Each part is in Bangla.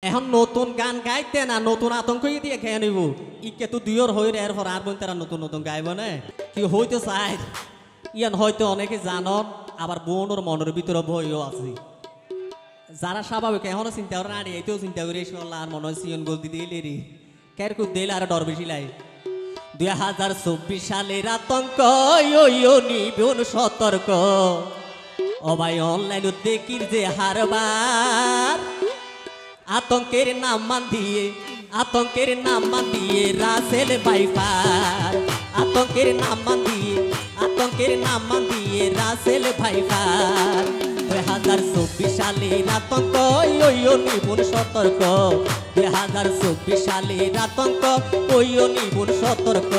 এখন নতুন গান গাইতে না নতুন আতঙ্ক দিয়ে খেয়ে নিব ইকে তো দুইর হই এর পর আর তারা নতুন নতুন গাইব না কি হইতে চাই ইয়ান হয়তো অনেকে জানন আবার বোনের মনের ভিতরে ভয়ও আছে যারা স্বাভাবিক এখনো চিন্তা করে না এতেও চিন্তা করে আর মনে হয় সিয়ন গোল দিতে এলেরি কেরকু দিলে আর ডর বেশি লাই 2024 সালের আতঙ্ক নিবন সতর্ক ও ভাই অনলাইন দেখির যে হারবার আতঙ্কের নাম মান দিয়ে রাসেল ভাইফার আতঙ্কের নাম মান দিয়ে রাসেল ভাইফার 2024 সালের আতঙ্ক নিবন সতর্ক 2024 সালের আতঙ্ক নিবন সতর্ক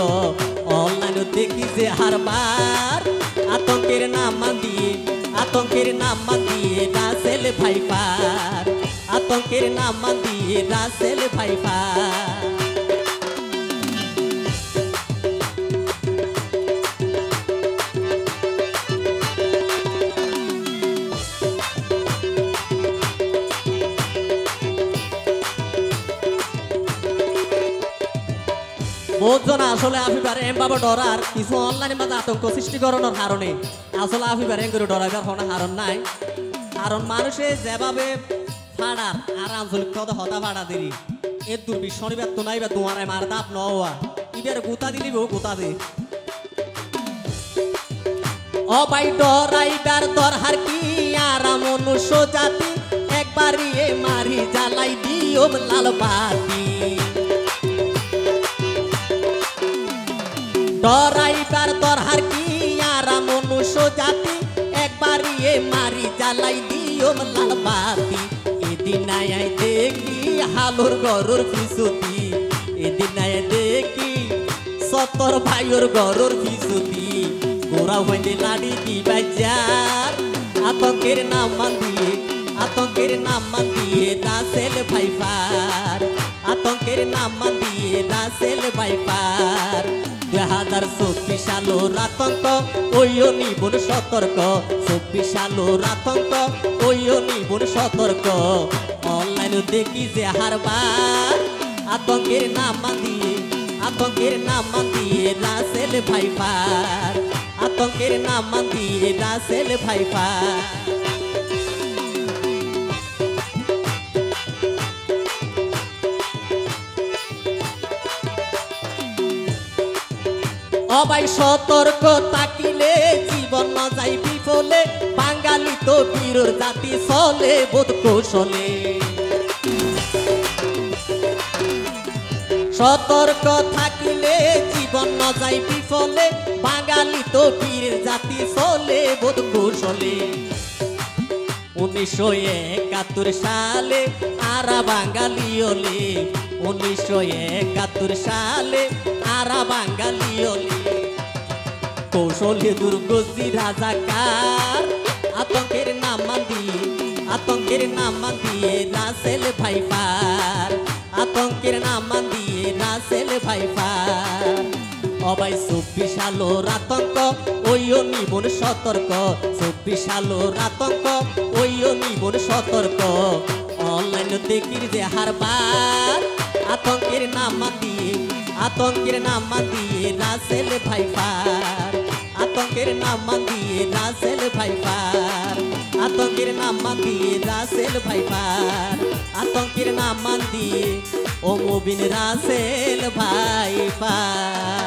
অনলাইন দেখি যে হারবার আতঙ্কের নাম মান দিয়ে রাসেল ভাইফার আতঙ্কের নাম মান দিয়ে রাসেল ভাইফার বহুজন আসলে আফিবারে এমভাবে ডরার কিছু অনলাইনে মাঝে আতঙ্ক সৃষ্টি করানোর কারণে আসলে আফিবারে এম করে ডরাইবার কোনো কারণ নাই কারণ মানুষে যেভাবে ফাড়ার আর আঞ্চলিক কথা হতা ফাড়া দেরি এর দুর্বি শনিবার তো নাই বা তোমার মার দাপ নওয়া ইবের গুতা দিলি বহু গুতা দে ও ভাই ডরাইবার দরহার কি আর মনুষ্য জাতি একবারই মারি জ্বালাই দিও লাল বাতি ডরাইবার দরহার কি আর মনুষ্য জাতি একবারই মারি জ্বালাই দিও লাল বাতি এদিন আয় দেখি হালোর গরুর ফিসুতি এদিন আয় দেখি সতর ভাইয়ের গরুর ফিসুতি গোড়া হইতে লাড়ি দিবাই যার আতঙ্কের নাম মান দিয়ে রাসেল ভাইফার আতঙ্কের নাম মান দিয়ে রাসেল ভাইফার 2024 সালের আতঙ্ক নিবন সতর্ক 24 সালের আতঙ্ক নিবন সতর্ক অনলাইন দেখি যে হারবার আতঙ্কের নাম মান দিয়ে রাসেল ভাইফার আতঙ্কের নাম মান দিয়ে রাসেল ভাইফার অবাই সতর্ক তাকিলে জীবন না যাই বিফলে বাঙালি তো বীরর জাতি চলে বোধ কৌশলে সতর্ক থাকিলে জীবন না যাই বিফলে বাঙালি তো বীরের জাতি চলে বোধ কৌশলে 1971 সালে আরা বাঙালি ওলে 1971 সালে আরা বাঙালি ওলে কৌশলে দুর্গজি রাজাকার আতঙ্কের নাম মান দিয়ে রাসেল ভাইফার আতঙ্কের নাম মান দিয়ে রাসেল ভাইফার অবাই 24 সালের আতঙ্ক নিবন সতর্ক 24 সালের আতঙ্ক নিবন সতর্ক অনলাইন দেখির যে হারবার আতঙ্কের নাম মান দিয়ে রাসেল ভাইফার আতঙ্কের নাম মান দিয়ে রাসেল ভাইফার আতঙ্কের নাম মান দিয়ে রাসেল ভাইফার আতঙ্কের নাম মান দিয়ে ও মুবিন রাসেল ভাইফার